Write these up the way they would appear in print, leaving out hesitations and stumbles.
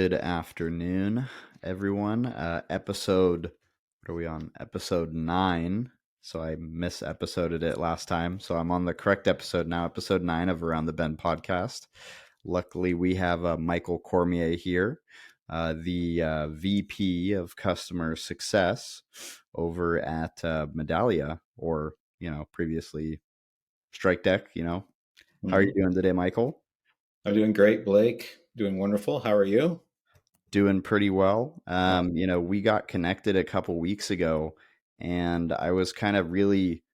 Good afternoon, everyone. What are we on? Episode 9. So I misepisoded it last time. So I'm on the correct episode now, episode 9 of Around the Bend podcast. Luckily, we have Michael Cormier here, the VP of Customer Success over at Medallia, or, previously Strikedeck. How are you hmm doing today, Michael? I'm doing great, Blake. Doing wonderful. How are you? Doing pretty well. We got connected a couple weeks ago, and I was kind of really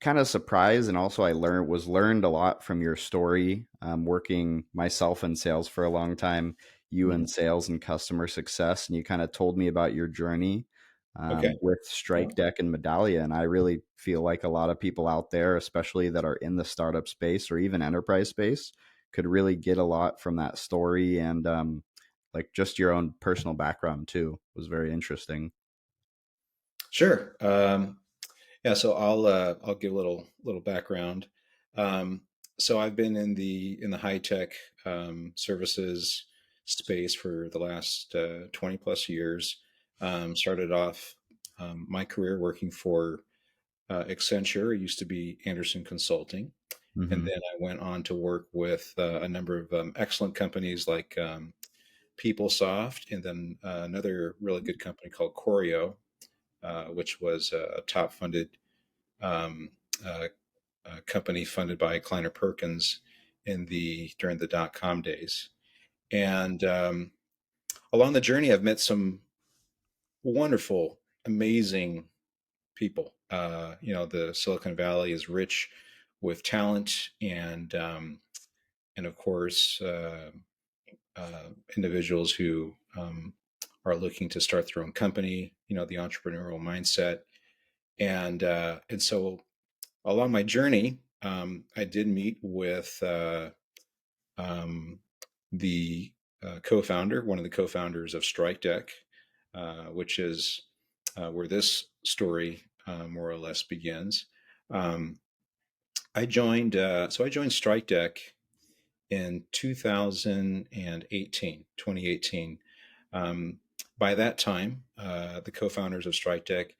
kind of surprised, and also I learned a lot from your story. Working myself in sales for a long time, you Mhm. in sales and customer success, and you kind of told me about your journey Okay. with Strike Deck and Medallia, and I really feel like a lot of people out there, especially that are in the startup space or even enterprise space, could really get a lot from that story and like just your own personal background too was very interesting. Sure. Yeah. So I'll give a little background. Um, so I've been in the high tech services space for the last 20 plus years. Started off my career working for Accenture. It used to be Anderson Consulting, and Hmm. then I went on to work with a number of excellent companies like PeopleSoft, and then another really good company called Choreo, which was a top funded um, uh, company funded by Kleiner Perkins during the .com days. And along the journey, I've met some wonderful, amazing people. The Silicon Valley is rich with talent and of course individuals who are looking to start their own company. The entrepreneurial mindset, and so along my journey, I did meet with um, the one of the co-founders of Strikedeck, which is where this story more or less begins. Um, I joined Strikedeck in 2018. Um, by that time, the co-founders of Strikedeck,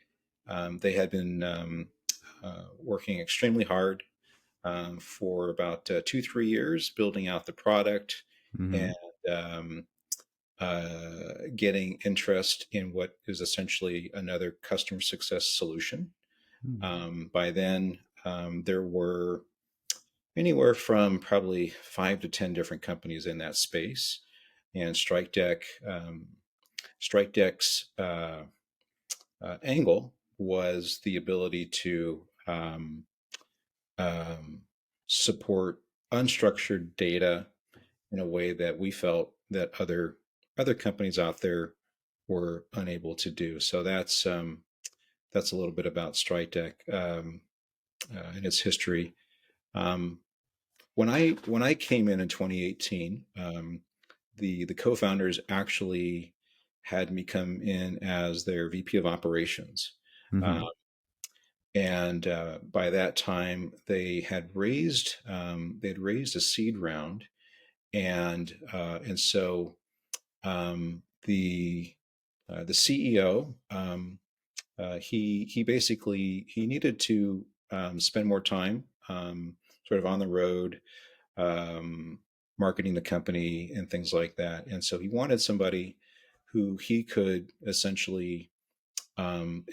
they had been working extremely hard for about 2, 3 years, building out the product Hmm. and getting interest in what is essentially another customer success solution. By then, there were anywhere from probably 5 to 10 different companies in that space, and Strikedeck's angle was the ability to um, support unstructured data in a way that we felt that other companies out there were unable to do. So that's a little bit about Strikedeck and its history. Um, when I came in 2018, the co-founders actually had me come in as their VP of operations. Uh, Hmm. and by that time, they had raised a seed round, and so the CEO, he basically he needed to spend more time sort of on the road, um, marketing the company and things like that. And so he wanted somebody who he could essentially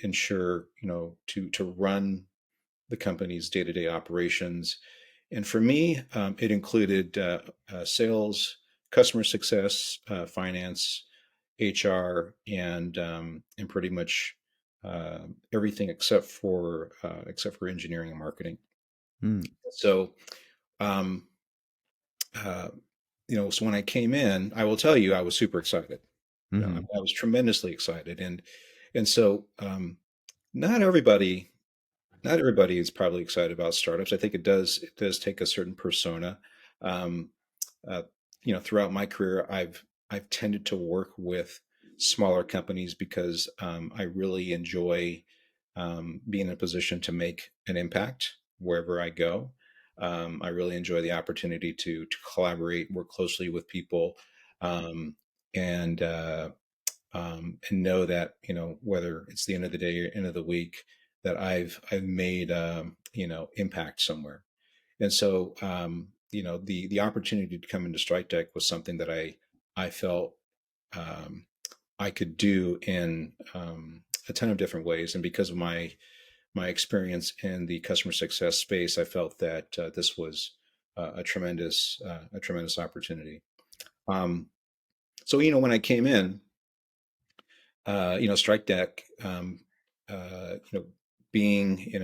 ensure, to run the company's day to day operations. And for me, it included sales, customer success, finance, HR, and pretty much everything except for engineering and marketing. Hmm. So um, uh, so when I came in, I will tell you, I was super excited. Hmm. I was tremendously excited, and so not everybody, not everybody is probably excited about startups. I think it does take a certain persona. Um, uh, Throughout my career, I've tended to work with smaller companies because I really enjoy being in a position to make an impact wherever I go. I really enjoy the opportunity to collaborate, work closely with people, and know that, whether it's the end of the day or end of the week, that I've made impact somewhere. And so, the opportunity to come into Strike Deck was something that I felt um, I could do in a ton of different ways. And because of my experience in the customer success space, I felt that this was a tremendous opportunity. Um, so, when I came in, Strike Deck, being,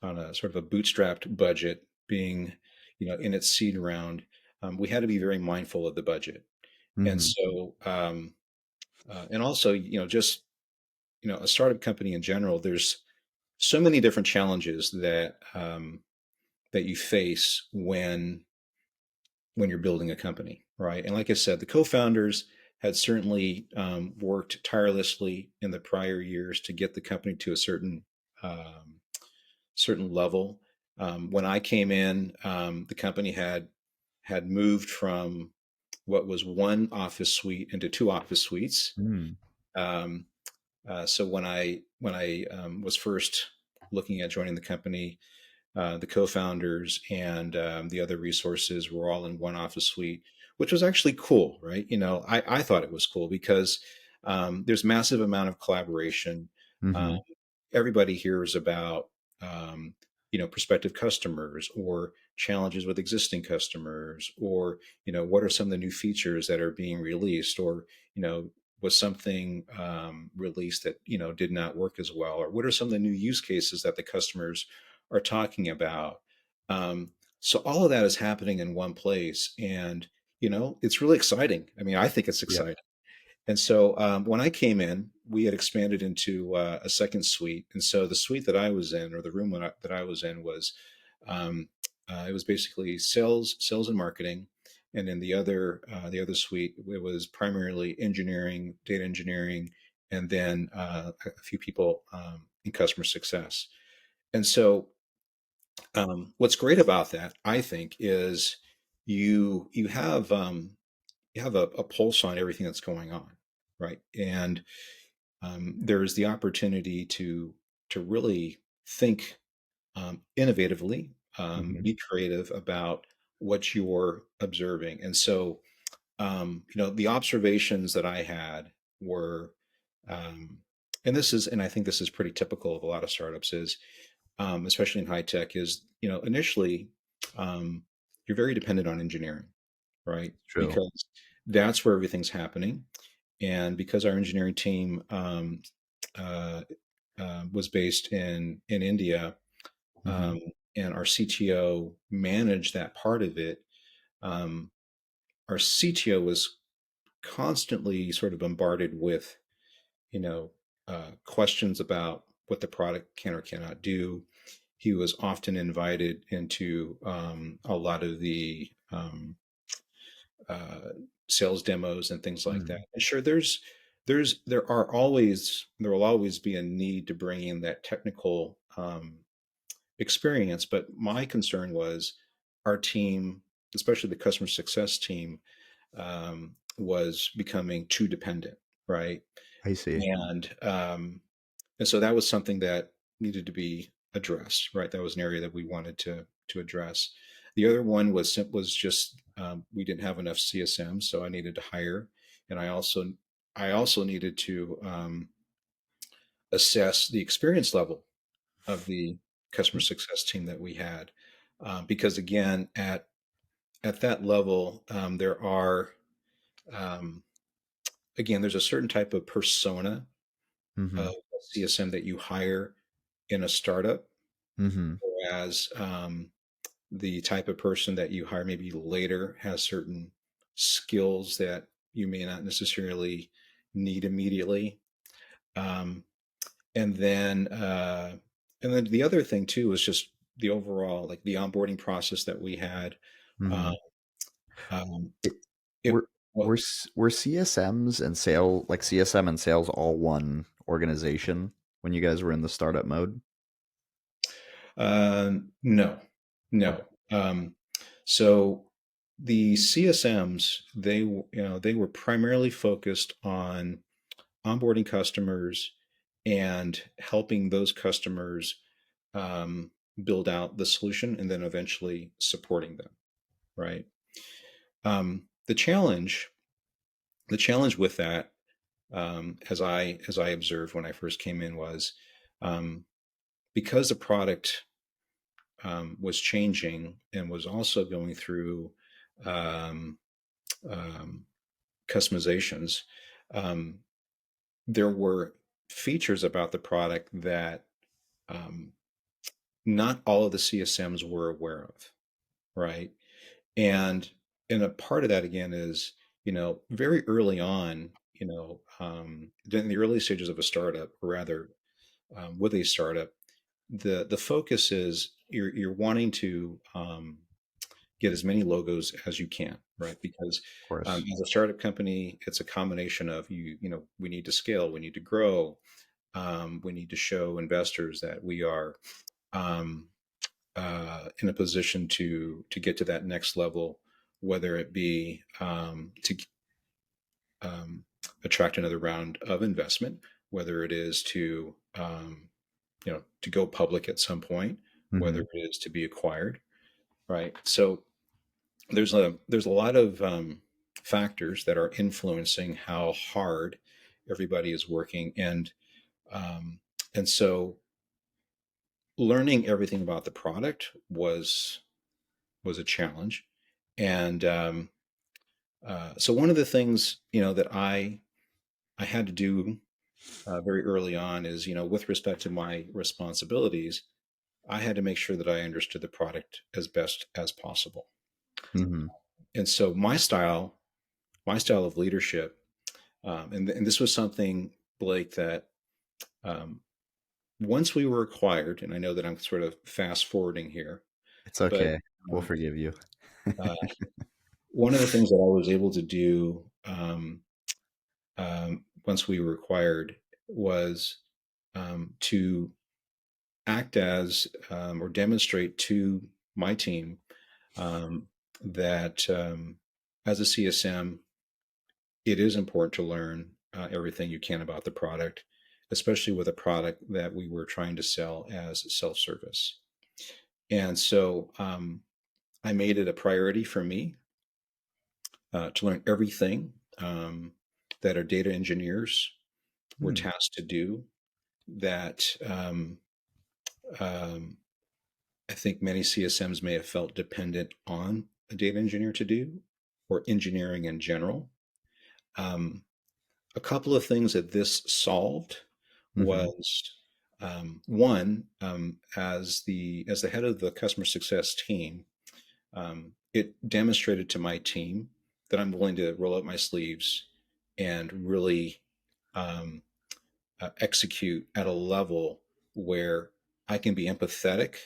on a sort of a bootstrapped budget, being, in its seed round, we had to be very mindful of the budget. And Mm-hmm. so, and also, just, a startup company in general, there's so many different challenges that you face when you're building a company, right? And like I said, the co-founders had certainly worked tirelessly in the prior years to get the company to a certain level. When I came in, the company had moved from what was one office suite into two office suites. Mm. Um, so when I was first looking at joining the company, the co-founders and the other resources were all in one office suite, which was actually cool, right? I thought it was cool because there's massive amount of collaboration. Um, Mm-hmm. Everybody hears about um, prospective customers or challenges with existing customers, or what are some of the new features that are being released, or was something released that did not work as well, or what are some of the new use cases that the customers are talking about. So all of that is happening in one place, and it's really exciting. I mean, I think it's Yep. exciting. And so when I came in, we had expanded into a second suite, and so the suite that I was in, or the room that I was in, was um, it was basically sales and marketing, and then the other suite, it was primarily engineering, data engineering, and then a few people in customer success. And so what's great about that, I think, is you have a pulse on everything that's going on, right? And there's the opportunity to really think innovatively, Mm-hmm. be creative about what you're observing. And so, the observations that I had were, um, and I think this is pretty typical of a lot of startups, is especially in high tech, is initially um, you're very dependent on engineering, right? True. Because that's where everything's happening, and because our engineering team uh, was based in India, Mm-hmm. um, and our CTO managed that part of it. Um, our CTO was constantly sort of bombarded with you know questions about what the product can or cannot do. He was often invited into a lot of the uh, sales demos and things like that. Mm. And sure, there will always be a need to bring in that technical experience. But my concern was our team, especially the customer success team, was becoming too dependent, right? I see. And so that was something that needed to be addressed, right? That was an area that we wanted to address. The other one was just we didn't have enough CSM, so I needed to hire, and I also needed to assess the experience level of the customer success team that we had, because again, at that level, um, there's a certain type of persona Mm-hmm. of CSM that you hire in a startup, Mm-hmm. whereas the type of person that you hire maybe later has certain skills that you may not necessarily need immediately. Um, and then the other thing too was just the overall, like, the onboarding process that we had. Mm-hmm. Um, um, It, it were well, were CSMs and sale like CSM and sales all one organization when you guys were in the startup mode? no, Okay. no. So the CSMs, they were primarily focused on onboarding customers and helping those customers um, build out the solution and then eventually supporting them, right? Um, the challenge, the challenge with that, as I observed when I first came in, was um, because the product was changing and was also going through um, um, customizations. Um, there were features about the product that um, not all of the CSMs were aware of, right? And and a part of that again is, very early on, in the early stages of a startup, or rather, with a startup, the focus is you're wanting to get as many logos as you can, right? Because Of course. as a startup company, it's a combination of we need to scale, we need to grow, we need to show investors that we are um, in a position to get to that next level, whether it be to um, attract another round of investment, whether it is to go public at some point, whether Hmm. it is to be acquired, right? So there's a lot of factors that are influencing how hard everybody is working, um, and so learning everything about the product was a challenge. And so one of the things that I had to do very early on is, with respect to my responsibilities, I had to make sure that I understood the product as best as possible. Hmm. And so my style of leadership, and this was something, Blake, that um, once we were acquired, and I know that I'm sort of fast forwarding here, It's but okay. We'll um, forgive you. uh, one of the things that I was able to do once we were acquired was to act as or demonstrate to my team um, that as a CSM, it is important to learn everything you can about the product, especially with a product that we were trying to sell as self service. And so I made it a priority for me to learn everything that our data engineers were Hmm. tasked to do that um, I think many CSMs may have felt dependent on a data engineer to do, or engineering in general. Um, a couple of things that this solved Hmm. was one, as the head of the customer success team, it demonstrated to my team that I'm willing to roll up my sleeves and really um, execute at a level where I can be empathetic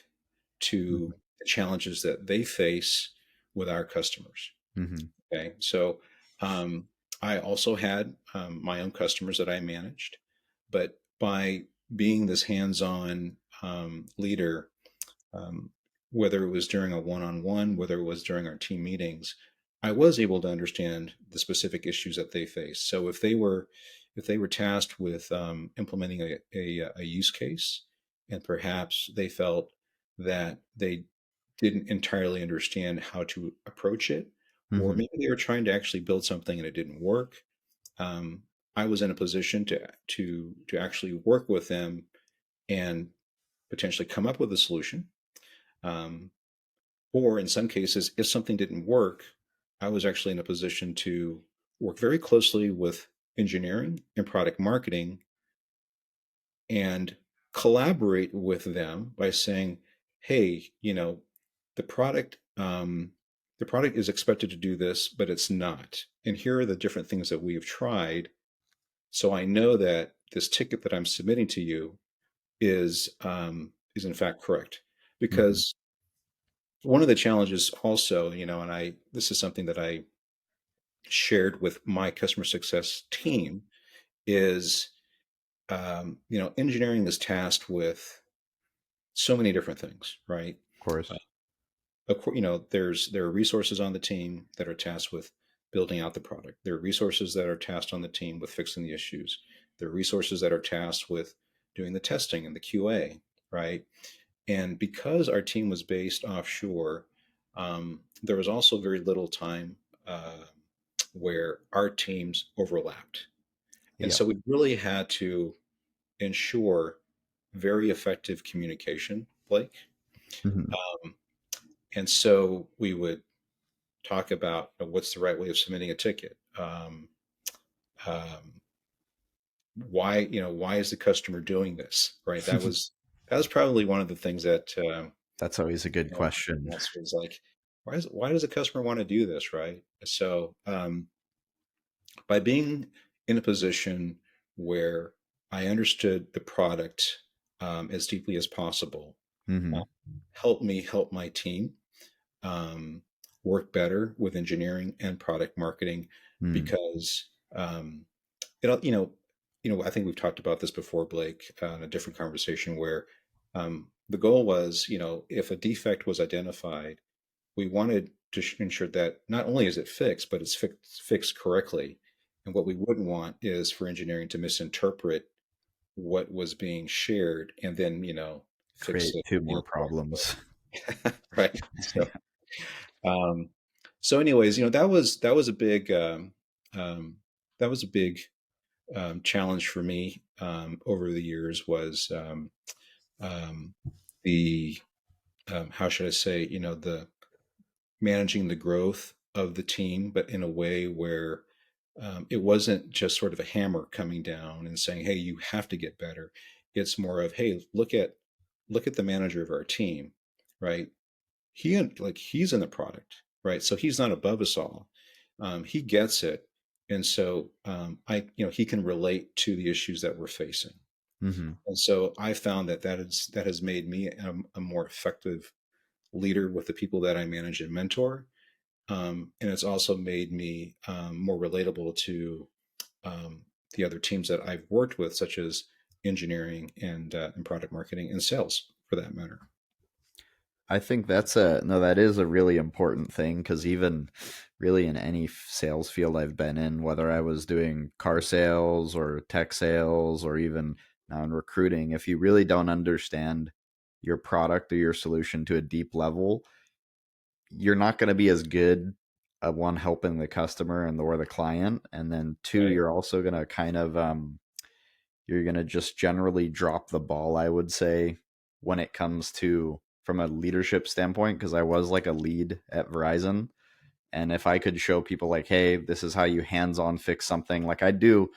to Hmm. the challenges that they face with our customers. Hmm. Okay, so um, I also had my own customers that I managed, but by being this hands-on leader, um, whether it was during a one-on-one, whether it was during our team meetings, I was able to understand the specific issues that they face. So if they were tasked with implementing a use case, and perhaps they felt that they didn't entirely understand how to approach it, or Hmm. maybe they were trying to actually build something and it didn't work, um, I was in a position to actually work with them and potentially come up with a solution. Um, or in some cases, if something didn't work, I was actually in a position to work very closely with engineering and product marketing and collaborate with them by saying, "Hey, the product the product is expected to do this, but it's not. And here are the different things that we have tried. So I know that this ticket that I'm submitting to you is in fact correct." Hmm. Because one of the challenges also, and I this is something that I shared with my customer success team, is engineering is tasked with so many different things, right? Of course. of course, there are resources on the team that are tasked with building out the product. There are resources that are tasked on the team with fixing the issues. There are resources that are tasked with doing the testing and the QA, right? And because our team was based offshore, there was also very little time where our teams overlapped. And Yeah. so we really had to ensure very effective communication, Blake. Hmm. Um, and so we would talk about what's the right way of submitting a ticket. Um, why is the customer doing this? Right. That was probably one of the things that That's always a good question. was like, why does a customer want to do this? Right. So by being in a position where I understood the product as deeply as possible, uh, Hmm. helped me help my team um, work better with engineering and product marketing Mm. because you know, you know, I think we've talked about this before, Blake, in a different conversation where the goal was, if a defect was identified, we wanted to ensure that not only is it fixed, but it's fixed correctly. And what we wouldn't want is for engineering to misinterpret what was being shared and then, fix Create it two more incorrectly. problems. Right. Um, so anyways, that was a big um, that was a big challenge for me over the years was um, the how should I say, the managing the growth of the team, but in a way where it wasn't just sort of a hammer coming down and saying, "Hey, you have to get better." It's more of, "Hey, look at the manager of our team, right? He's in the product, right? So he's not above us all. He gets it, and so he can relate to the issues that we're facing." Hmm. And so I found that has made me a more effective leader with the people that I manage and mentor, and it's also made me more relatable to um, the other teams that I've worked with, such as engineering and product marketing and sales, for that matter. I think that is a really important thing because even really in any sales field I've been in, whether I was doing car sales or tech sales or even now in recruiting, if you really don't understand your product or your solution to a deep level, you're not going to be as good at one helping the customer and or the client, and then two, Right. you're also going to kind of you're going to just generally drop the ball, I would say, when it comes to from a leadership standpoint, because I was like a lead at Verizon. And if I could show people like, hey, this is how you hands on fix something, like I do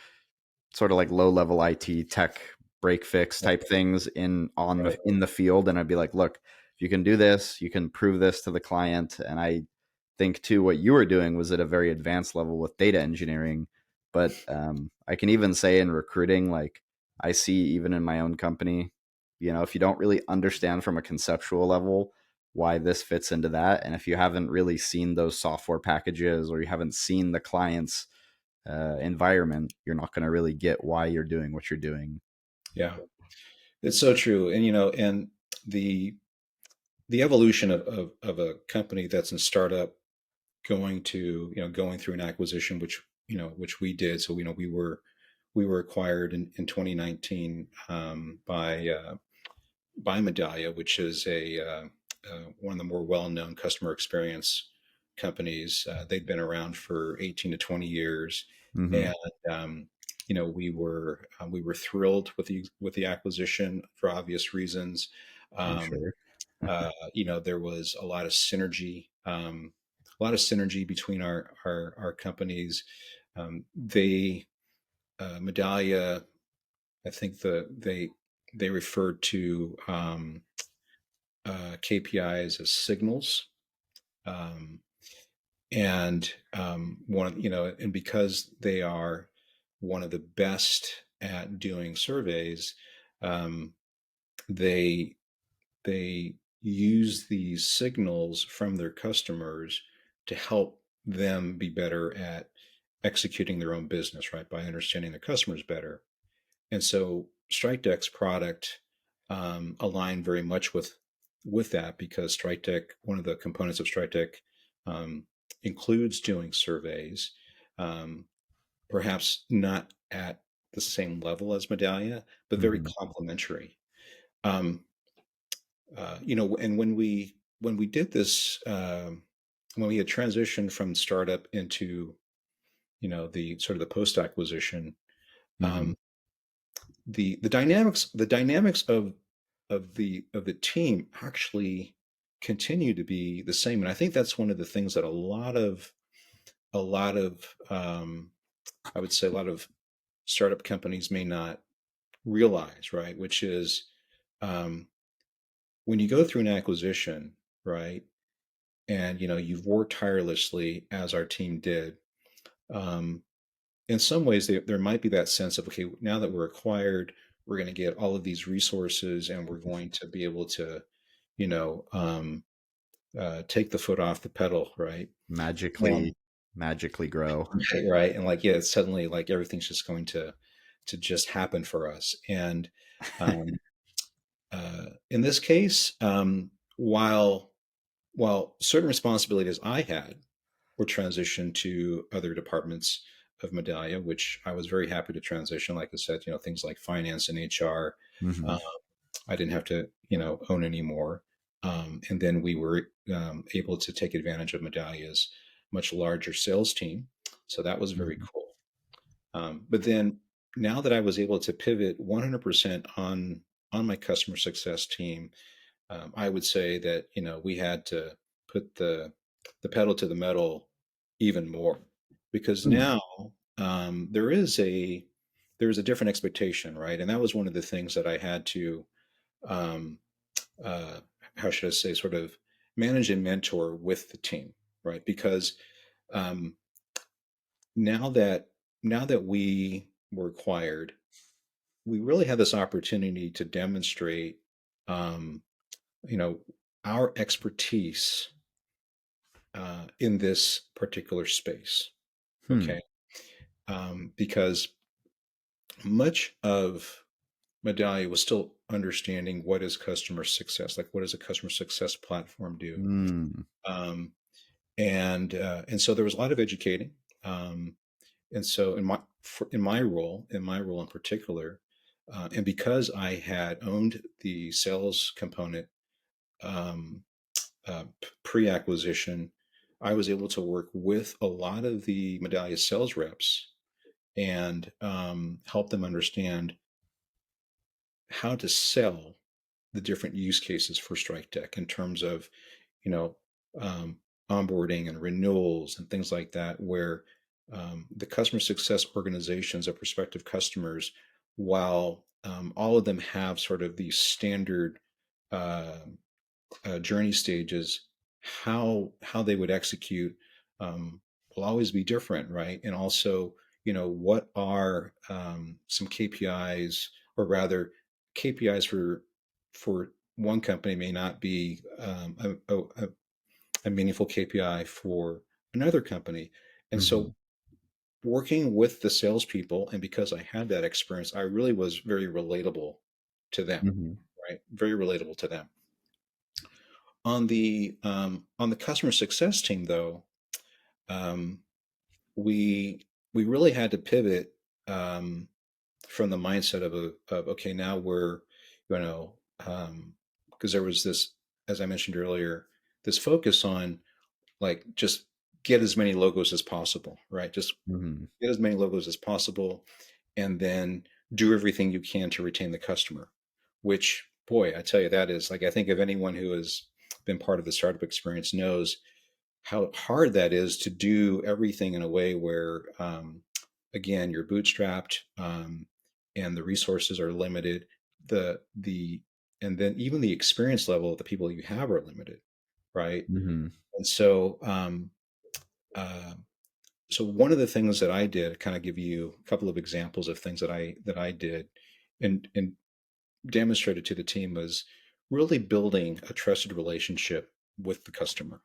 sort of like low level IT tech break fix type things Right. in the field, and I'd be like, look, if you can do this, you can prove this to the client. And I think too what you were doing was at a very advanced level with data engineering, but I can even say in recruiting, like I see even in my own company, if you don't really understand from a conceptual level why this fits into that, and if you haven't really seen those software packages or you haven't seen the client's environment, you're not going to really get why you're doing what you're doing. Yeah, it's so true. And the the evolution of a company that's in startup going through an acquisition, which we did. So we were acquired in 2019 by Medallia, which is one of the more well-known customer experience companies. They've been around for 18 to 20 years, Mm-hmm. and we were thrilled with the acquisition for obvious reasons. I'm Um, sure. there was a lot of synergy between our companies. They Medallia, I think they referred to KPIs as signals, um, and and because they are one of the best at doing surveys, um, they they use these signals from their customers to help them be better at executing their own business, right? By understanding their customers better. And so Strikedeck's product aligned very much with with that, because Strikedeck, one of the components of Strikedeck, um, includes doing surveys, um, perhaps not at the same level as Medallia, but very Hmm. complementary. Um, and when we did this, when we had transitioned from startup into the sort of the post acquisition, Hmm. um, the dynamics of the team actually continue to be the same, and I think that's one of the things that a lot of I would say a lot of startup companies may not realize, right? Which is, um, when you go through an acquisition, right, and you've worked tirelessly as our team did. Um, in some ways, there might be that sense of, okay, now that we're acquired, we're going to get all of these resources, and we're going to be able to, you know, um, take the foot off the pedal, right? Magically, And magically grow. right, and like, yeah, suddenly like everything's just going to just happen for us. And um, in this case, while certain responsibilities I had were transitioned to other departments of Medallia, which I was very happy to transition. Like I said, things like finance and HR, Hmm. uh, I didn't have to, own anymore. And then we were able to take advantage of Medallia's much larger sales team. So that was very Hmm. cool. But then now that I was able to pivot 100% on my customer success team, I would say that we had to put the pedal to the metal even more, because Hmm. now there is a different expectation, right? And that was one of the things that I had to, um, uh, how should I say, sort of manage and mentor with the team, right? Because um, now that now that we were acquired, we really had this opportunity to demonstrate, um, you know, our expertise in this particular space. Hmm. Okay, because much of Medallia was still understanding what is customer success, like what does a customer success platform do, Hmm. um, and so there was a lot of educating, um, and so in my role in particular, and because I had owned the sales component, um, pre-acquisition, I was able to work with a lot of the Medallia sales reps and help them understand how to sell the different use cases for Strike Deck in terms of, you know, um, onboarding and renewals and things like that, where the customer success organizations of prospective customers, while all of them have sort of these standard uh, journey stages, how they would execute will always be different, right? And also, what are some KPIs, or rather, KPIs for one company may not be a meaningful KPI for another company. And Hmm. so, working with the salespeople, and because I had that experience, I really was very relatable to them, Hmm. right? Very relatable to them. On the customer success team, though, um, we we really had to pivot, um, from the mindset of, okay, now we're, you know because there was this, as I mentioned earlier, this focus on, like, just get as many logos as possible, right? Just Hmm. get as many logos as possible, and then do everything you can to retain the customer. Which, boy, I tell you, that is, like, I think if anyone who has been part of the startup experience knows how hard that is to do everything in a way where, again, you're bootstrapped, and the resources are limited. The and then even the experience level of the people you have are limited, right? Hmm. And uh, so one of the things that I did, kind of give you a couple of examples of things that I did, and demonstrated to the team, was really building a trusted relationship with the customer.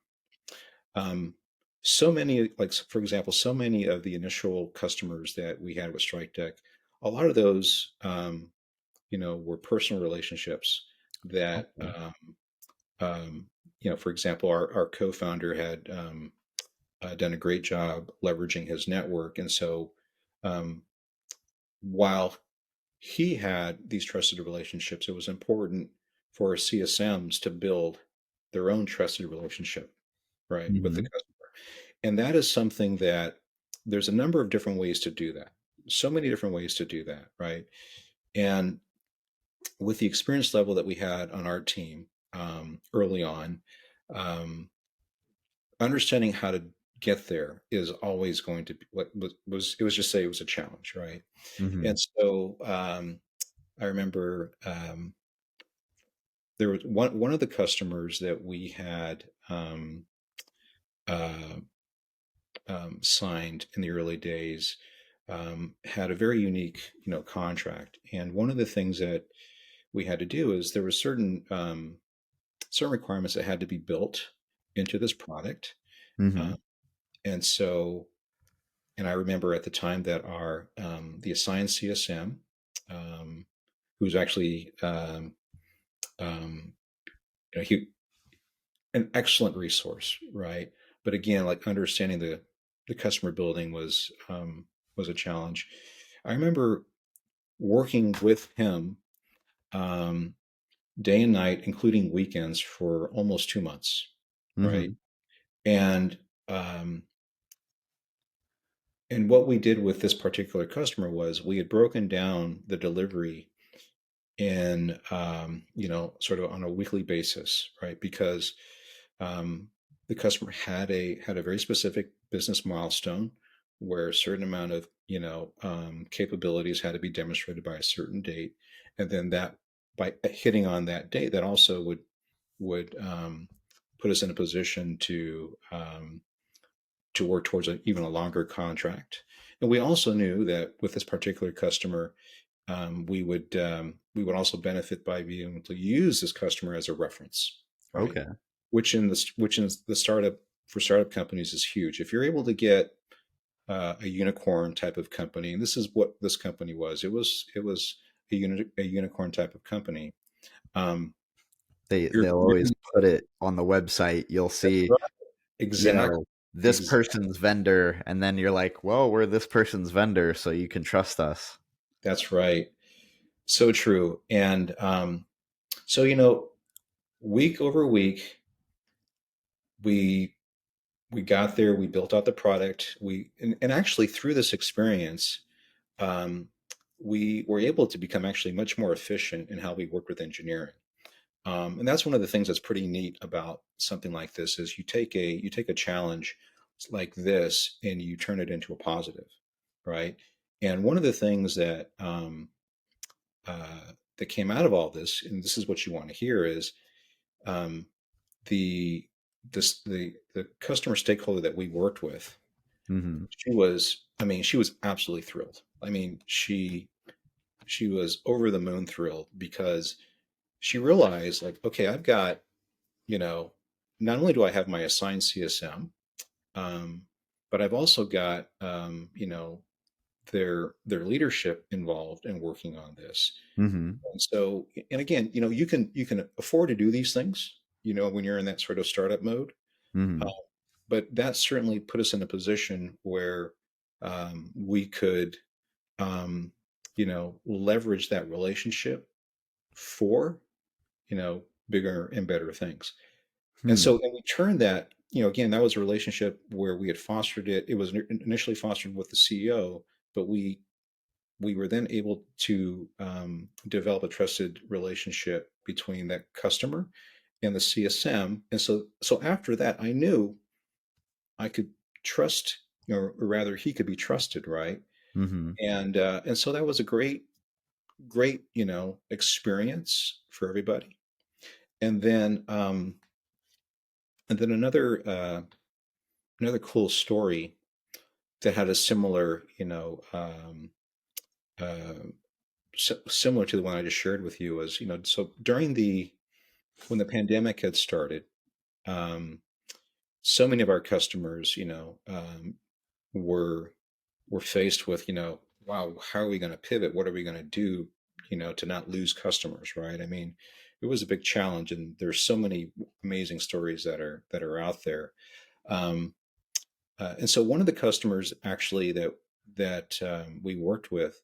Um, so many, like, for example, so many of the initial customers that we had with Strike Deck, a lot of those, were personal relationships that Okay. For example, our co-founder had done a great job leveraging his network. And so um, while he had these trusted relationships, it was important for our CSMs to build their own trusted relationship, right, with the Mm-hmm. customer. And that is something that there's a number of different ways to do that. So many different ways to do that, right? And with the experience level that we had on our team early on, um, understanding how to get there is always going to be what was it was just say it was a challenge, right? Mm-hmm. And so I remember there was one of the customers that we had uh, signed in the early days had a very unique, contract. And one of the things that we had to do is there were certain requirements that had to be built into this product. Mm-hmm. Uh, and so, and I remember at the time that our the assigned CSM, um, who's actually um, he an excellent resource, right? But again, like understanding the customer building was a challenge. I remember working with him um, day and night, including weekends, for almost 2 months, right? Mm-hmm. And um, and what we did with this particular customer was we had broken down the delivery in sort of on a weekly basis, right? Because um, the customer had a very specific business milestone where a certain amount of capabilities had to be demonstrated by a certain date, and then that by hitting on that date, that also would put us in a position to work towards even a longer contract. And we also knew that with this particular customer, we would also benefit by being able to use this customer as a reference, right? Okay. Which in the startup for startup companies is huge. If you're able to get a unicorn type of company, and this is what this company was. It was a unicorn type of company. Um, you're, They'll you're always put it on the website. You'll that's see, right. you Exactly. know, this Exactly. person's vendor, and then you're like, well, we're this person's vendor, so you can trust us. That's right. So true. And so week over week, we we got there. We built out the product. And actually through this experience, um, we were able to become actually much more efficient in how we work with engineering. And that's one of the things that's pretty neat about something like this is you take a challenge like this and you turn it into a positive, right? And one of the things that came out of all this, and this is what you want to hear, is um, the the customer stakeholder that we worked with. Mm-hmm. She was absolutely thrilled. She was over the moon thrilled because she realized, like, okay, I've got, you know, not only do I have my assigned CSM, um, but I've also got, their leadership involved in working on this. Mm-hmm. And so, and again, you can afford to do these things, when you're in that sort of startup mode. Uh, Mm-hmm. but that certainly put us in a position where we could, um, leverage that relationship for, bigger and better things. And Hmm. so, and we turned that, again, that was a relationship where we had fostered it. It was initially fostered with the CEO, but we were then able to develop a trusted relationship between that customer and the CSM. And so after that, I knew I could trust, or rather, he could be trusted, right? Mm-hmm. And so that was a great experience for everybody. And then another cool story that had a similar uh, similar to the one I just shared with you was, so during the when the pandemic had started, um, so many of our customers, were were faced with, wow, how are we going to pivot? What are we going to do, to not lose customers, right? I mean, it was a big challenge, and there's so many amazing stories that are out there. Um, and so one of the customers actually that we worked with,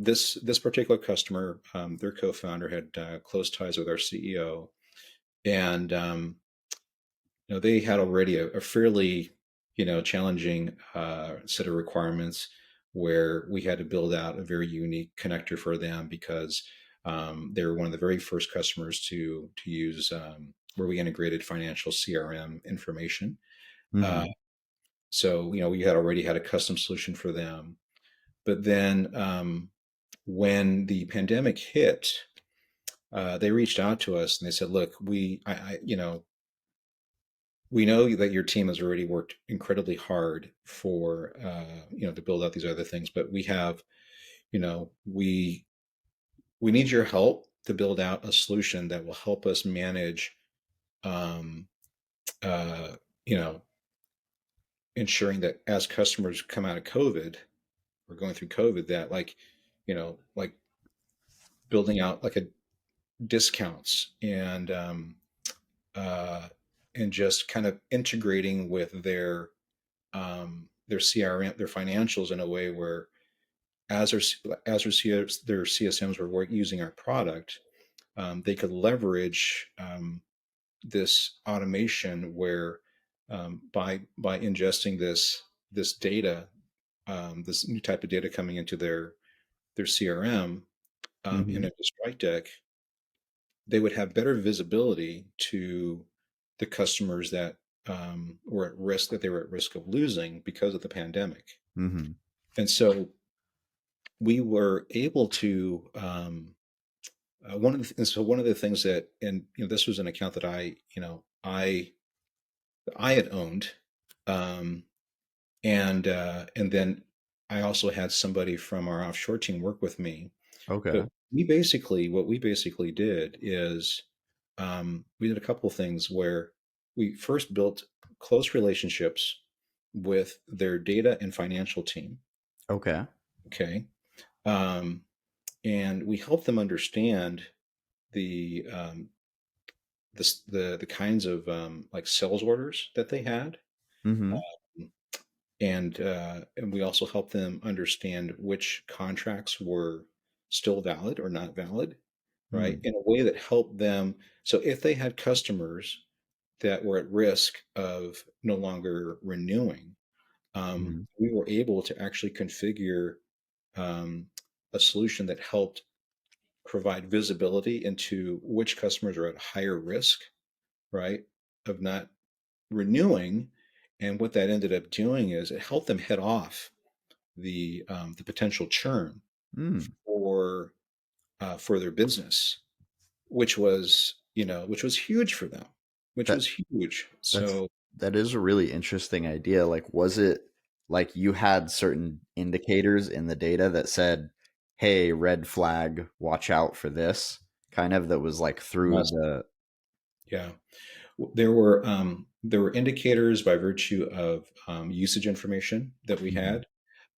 this particular customer, their co-founder had close ties with our CEO, and they had already a fairly challenging set of requirements where we had to build out a very unique connector for them because they were one of the very first customers to use where we integrated financial CRM information. Uh, Mm-hmm. so we had already had a custom solution for them, but then when the pandemic hit, they reached out to us and they said, "Look, we know that your team has already worked incredibly hard for to build out these other things, but we have we need your help to build out a solution that will help us manage um, uh, you know ensuring that as customers come out of COVID or going through COVID, that like building out like a discounts uh, and just kind of integrating with their CRM, their financials in a way where as their CSMs were using our product, they could leverage this automation where by ingesting this data, this new type of data coming into their CRM Mm-hmm. in a strike deck, they would have better visibility to the customers that were at risk, that they were at risk of losing because of the pandemic. Mm-hmm. And so we were able to one of the things that, and this was an account that I had owned, um, and then I also had somebody from our offshore team work with me. Okay. But what we basically did is we did a couple of things where we first built close relationships with their data and financial team. Okay. Okay. Um, and we helped them understand the the kinds of like sales orders that they had, Mm-hmm. and we also helped them understand which contracts were still valid or not valid, right? Mm-hmm. In a way that helped them. So if they had customers that were at risk of no longer renewing, we were able to actually configure um, a solution that helped provide visibility into which customers are at higher risk, right, of not renewing. And what that ended up doing is it helped them head off the potential churn Mm-hmm. for their business, which was huge for them, which That was huge. That's So that is a really interesting idea. Like, was it like you had certain indicators in the data that said, "Hey, red flag, watch out for this," kind of that was like through yes, the. yeah, there were indicators by virtue of usage information that we Mhm. had.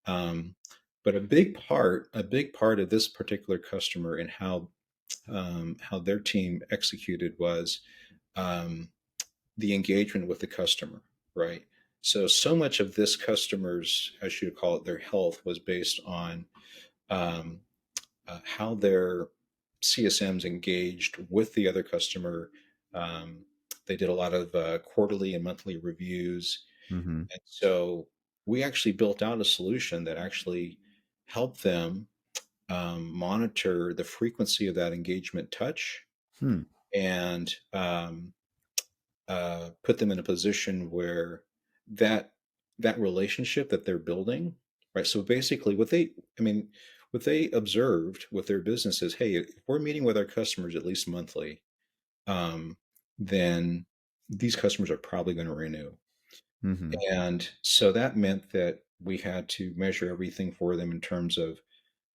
Um, but a big part of this particular customer and how their team executed was um, the engagement with the customer, right? So much of this customer's, I should call it, their health was based on um, how their CSMs engaged with the other customer. Um, they did a lot of quarterly and monthly reviews, Mhm. and so we actually built out a solution that actually helped them monitor the frequency of that engagement touch Hmm. and put them in a position where that that relationship that they're building, right? So basically, what they observed with their business is, hey, if we're meeting with our customers at least monthly, um, then these customers are probably going to renew. Mhm. And so that meant that we had to measure everything for them in terms of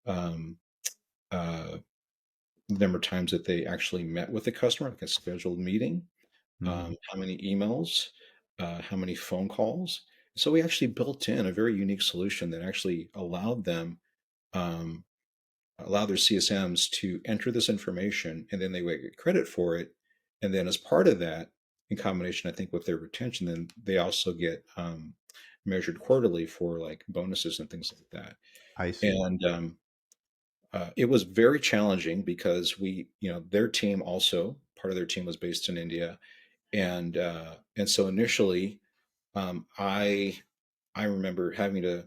um, uh, the number of times that they actually met with the customer, like a scheduled meeting, Mhm. how many emails, how many phone calls. So we actually built in a very unique solution that actually allowed them um, allow their CSMs to enter this information, and then they would get credit for it. And then as part of that, in combination, I think with their retention, then they also get measured quarterly for like bonuses and things like that. I see. And it was very challenging because their team also, part of their team was based in India, and so initially, I remember having to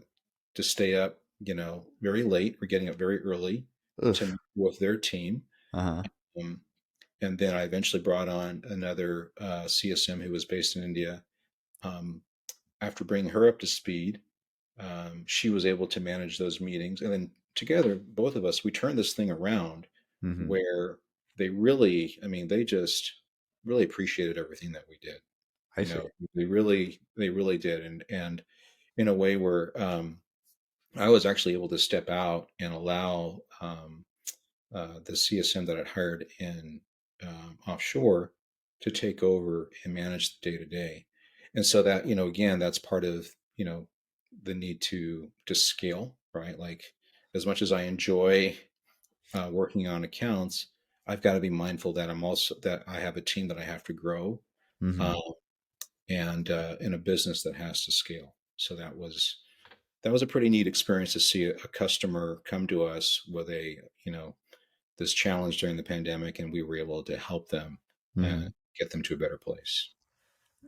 stay up, very late or getting up very early to Ugh. meet with their team. Uh-huh. Um, and then I eventually brought on another CSM who was based in India. Um, After bringing her up to speed, she was able to manage those meetings. And then together, both of us, we turned this thing around Hmm. where they really, I mean, they just really appreciated everything that we did. I see. They really did. And in a way where I was actually able to step out and allow the CSM that I'd hired in offshore to take over and manage the day to day. And so that, again, that's part of, the need to scale, right? Like as much as I enjoy working on accounts, I've got to be mindful that that I have a team that I have to grow, Hmm. um, and in a business that has to scale. So that was a pretty neat experience to see a customer come to us with this challenge during the pandemic, and we were able to help them Hmm. uh, get them to a better place.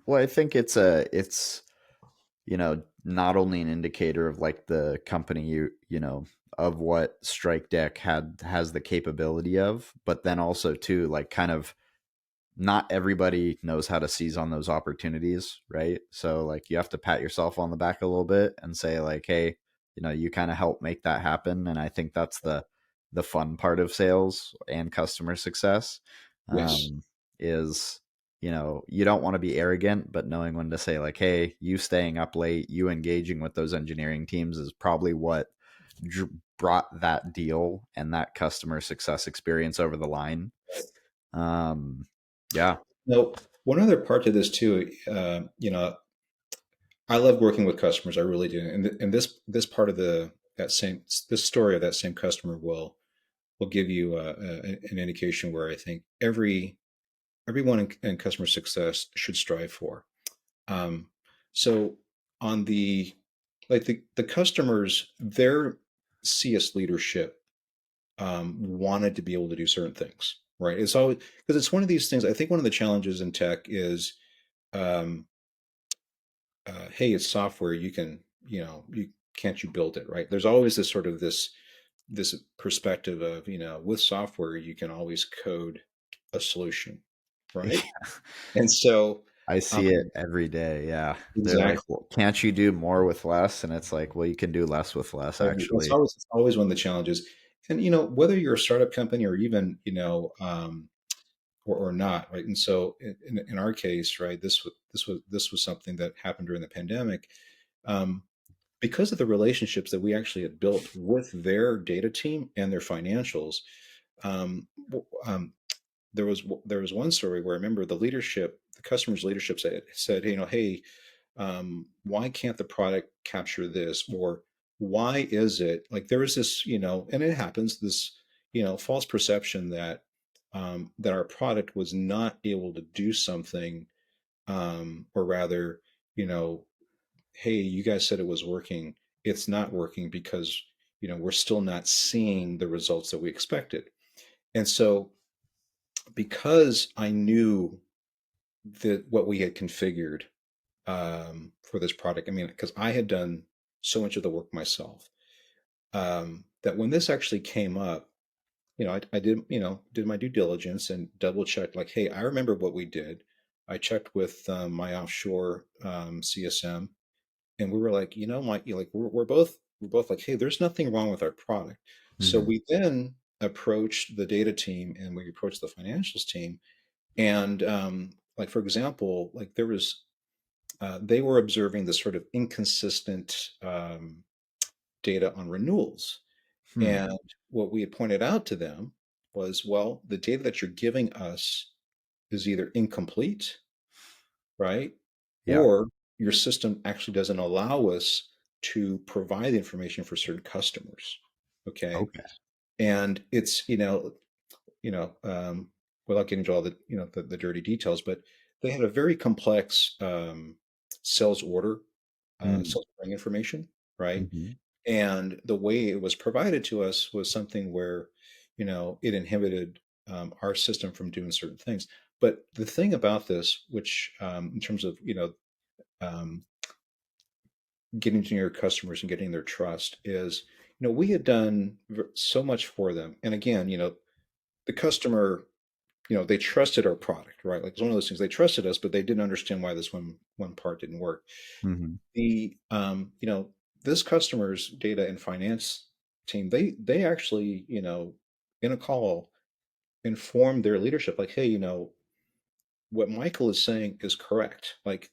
Well, I think it's not only an indicator of like the company of what Strike Deck has the capability of, but then also too like kind of not everybody knows how to seize on those opportunities, right? So like you have to pat yourself on the back a little bit and say like, hey, you kind of help make that happen. And I think that's the fun part of sales and customer success, Yes. um, is you don't want to be arrogant, but knowing when to say like, hey, you staying up late, you engaging with those engineering teams is probably what brought that deal and that customer success experience over the line. um yeah. Now, one other part to this too, I love working with customers. I really do. And this part of this story of that same customer will give you an indication where I think everyone in customer success should strive for. Um, so on the customers, their CS leadership wanted to be able to do certain things, right? It's always because it's one of these things. I think one of the challenges in tech is, um, hey, it's software. You can't you build it, right? There's always this perspective of, with software you can always code a solution, right? And so, I um, see it every day. Yeah. They're like, exactly. well, can't you do more with less? And it's like, well, you can do less with less, It's actually. always it's always one of the challenges. And whether you're a startup company or even or not, right? And so in our case, right, this was something that happened during the pandemic, um, because of the relationships that we actually had built with their data team and their financials. Um, there was one story where I remember the customer's leadership said, hey, why can't the product capture this, or why is it like there was this, and it happens, this false perception that our product was not able to do something, or rather, you know hey, you guys said it was working, it's not working because we're still not seeing the results that we expected. And so because I knew that what we had configured for this product, I mean, because I had done so much of the work myself, that when this actually came up, I did my due diligence and double checked, like, hey, I remember what we did. I checked with my offshore CSM, and we were like, like we're both like, hey, there's nothing wrong with our product. So Hmm. we then approached the data team and we approached the financials team, and like for example, like they were observing this sort of inconsistent data on renewals. Hmm. And what we had pointed out to them was, well, the data that you're giving us is either incomplete, right? Yeah. Or your system actually doesn't allow us to provide information for certain customers. Okay. Okay. And it's, you know, um, without getting into all the, the dirty details, but they had a very complex sales order, Mm. sales ordering information, right? Mhm. And the way it was provided to us was something where, it inhibited our system from doing certain things. But the thing about this, which in terms of, um, getting to know your customers and getting their trust is, we had done so much for them. And again, the customer, they trusted our product, right? Like it's one of those things, they trusted us, but they didn't understand why this one part didn't work. Mhm. The this customer's data and finance team, they actually, in a call informed their leadership like, hey, what Michael is saying is correct. Like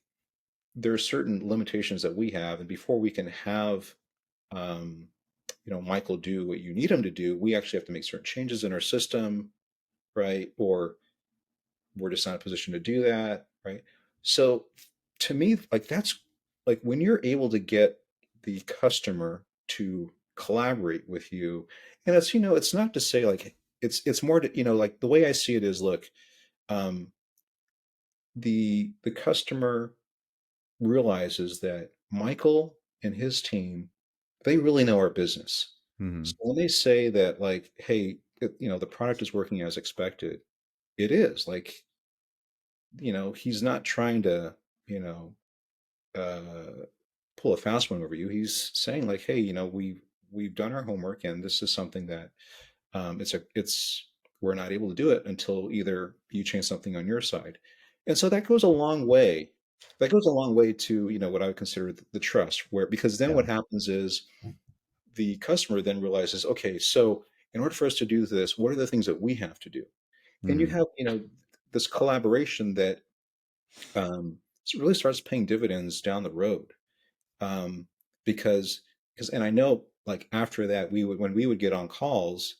there are certain limitations that we have, and before we can have um, Michael do what you need him to do, we actually have to make certain changes in our system, right? Or we're just not in a position to do that, right? So to me, like that's like when you're able to get the customer to collaborate with you, and it's, it's not to say like it's more to, like the way I see it is, look, um, the customer realizes that Michael and his team, they really know our business. So Mhm. when they say that, like, hey, the product is working as expected, it is like, he's not trying to, you know, uh, pull a fast one over you. He's saying like, hey, we've done our homework, and this is something that it's we're not able to do it until either you change something on your side. And so that goes a long way. That goes a long way to, what I would consider the trust, where because then Yeah. what happens is the customer then realizes, okay, so in order for us to do this, what are the things that we have to do? And you Mhm. have, this collaboration that um, really starts paying dividends down the road. um, because and I know like after that we would when we would get on calls,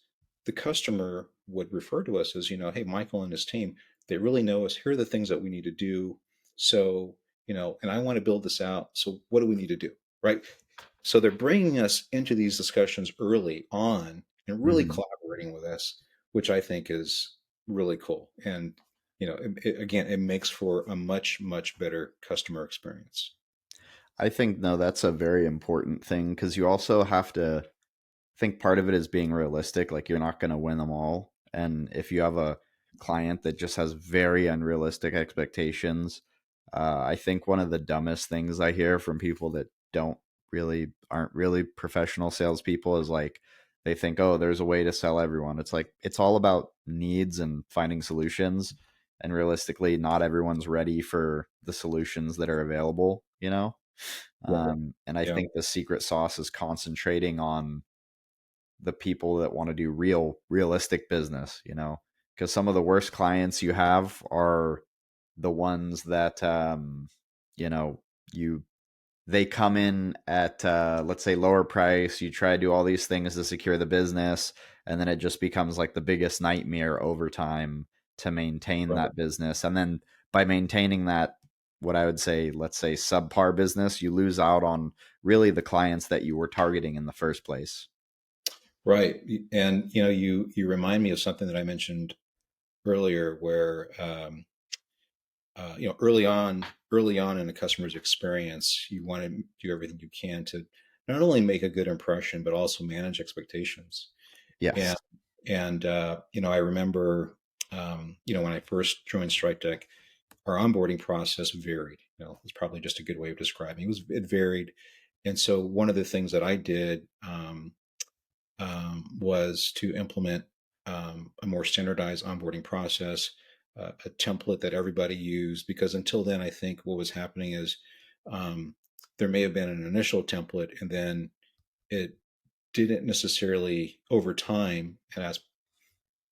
the customer would refer to us as, hey, Michael and his team, they really know us. Here are the things that we need to do. So, and I want to build this out. So what do we need to do? Right. So they're bringing us into these discussions early on and really Mhm. collaborating with us, which I think is really cool. And, again, it makes for a much, much better customer experience. I think no, that's a very important thing because you also have to think part of it is being realistic. Like you're not going to win them all, and if you have a client that just has very unrealistic expectations, I think one of the dumbest things I hear from people that don't really aren't really professional salespeople is like they think, oh, there's a way to sell everyone. It's like it's all about needs and finding solutions, and realistically, not everyone's ready for the solutions that are available. Right. And I Yeah. think the secret sauce is concentrating on the people that want to do realistic business, because some of the worst clients you have are the ones that, you know, you, they come in at, let's say lower price, you try to do all these things to secure the business, and then it just becomes like the biggest nightmare over time to maintain Right. that business. And then by maintaining that, what I would say, let's say subpar business, you lose out on really the clients that you were targeting in the first place. Right. And you remind me of something that I mentioned earlier, where early on in a customer's experience, you want to do everything you can to not only make a good impression but also manage expectations. Yes. And I remember when I first joined Strikedeck, our onboarding process varied. It's probably just a good way of describing it varied. And so one of the things that I did was to implement a more standardized onboarding process, a template that everybody used. Because until then, I think what was happening is um, there may have been an initial template, and then it didn't necessarily over time, and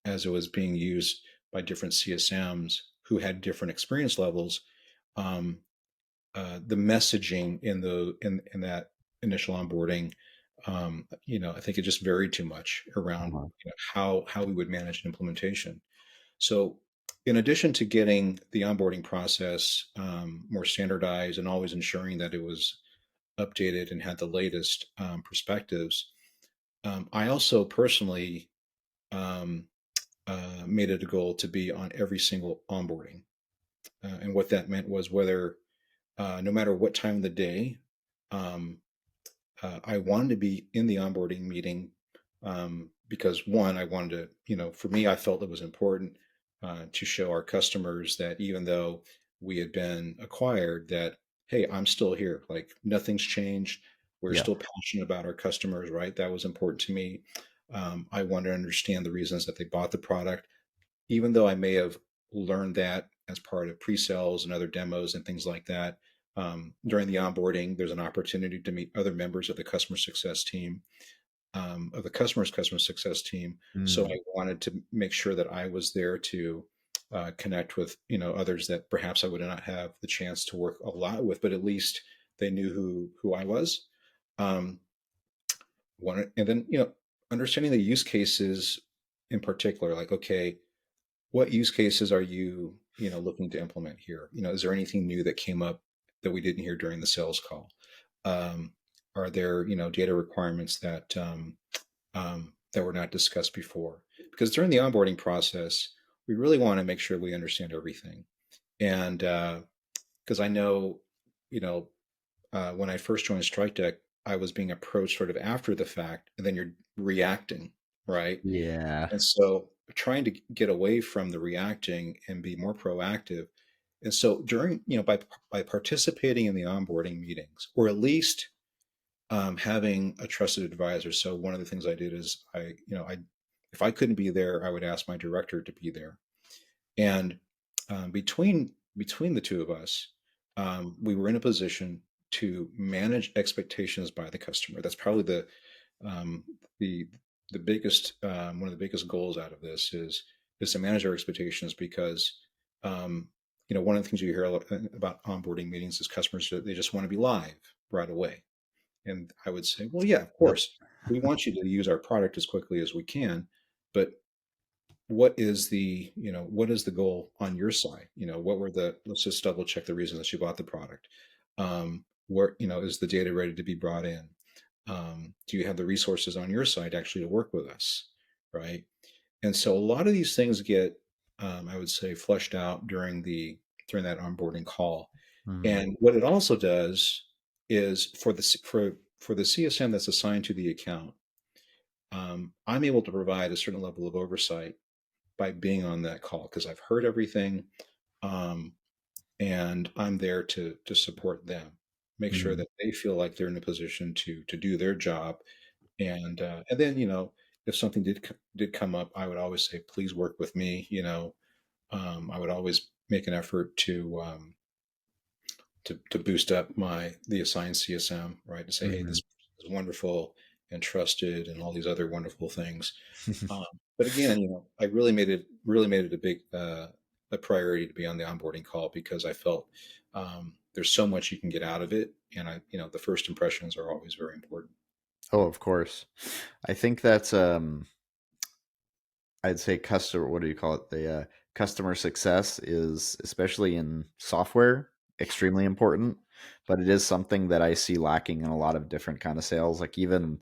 as it was being used by different CSMs who had different experience levels, um, the messaging in that initial onboarding, I think it just varied too much around Uh-huh. how we would manage an implementation. So, in addition to getting the onboarding process more standardized and always ensuring that it was updated and had the latest perspectives, I also personally um, made it a goal to be on every single onboarding. And what that meant was whether, no matter what time of the day, um, I wanted to be in the onboarding meeting, because one, I wanted to, for me, I felt it was important to show our customers that even though we had been acquired, that, hey, I'm still here. Like nothing's changed. We're Yeah. still passionate about our customers, right? That was important to me. I wanted to understand the reasons that they bought the product, even though I may have learned that as part of pre-sales and other demos and things like that. During the onboarding, there's an opportunity to meet other members of the customer success team, of the customer's customer success team. So Mm. I wanted to make sure that I was there to connect with others that perhaps I would not have the chance to work a lot with, but at least they knew who I was. Um, and then understanding the use cases in particular, like, okay, what use cases are you looking to implement here? Is there anything new that came up that we didn't hear during the sales call? um, are there data requirements that were not discussed before? Because during the onboarding process, we really want to make sure we understand everything. And because I know, you know when I first joined Strikedeck, I was being approached sort of after the fact, and then you're reacting, right? Yeah. And so trying to get away from the reacting and be more proactive. And so during, by participating in the onboarding meetings, or at least having a trusted advisor. So one of the things I did is if I couldn't be there, I would ask my director to be there. And between the two of us, we were in a position to manage expectations by the customer. That's probably um, the the biggest one of the biggest goals out of this is to manage our expectations, because one of the things you hear a lot about onboarding meetings is customers, they just want to be live right away. And I would say, well, yeah, of Yep. course, we want you to use our product as quickly as we can, but what is the goal on your side? What were the let's just double check the reasons that you bought the product. Where is the data ready to be brought in? Do you have the resources on your side actually to work with us, right? And so a lot of these things get, I would say, fleshed out during that onboarding call. Mhm. And what it also does is for the CSM that's assigned to the account, I'm able to provide a certain level of oversight by being on that call, because I've heard everything, um, and I'm there to support them, make sure Mhm. that they feel like they're in a position to do their job. And then if something did come up, I would always say, please work with me. I would always make an effort to boost up the assigned CSM, right? To say, hey, Mhm. this is wonderful and trusted, and all these other wonderful things. Um, but again, I really made it a priority to be on the onboarding call, because I felt there's so much you can get out of it, and the first impressions are always very important. Oh, of course. I think that's I'd say customer, what do you call it? The customer success is, especially in software, extremely important, but it is something that I see lacking in a lot of different kind of sales. Like even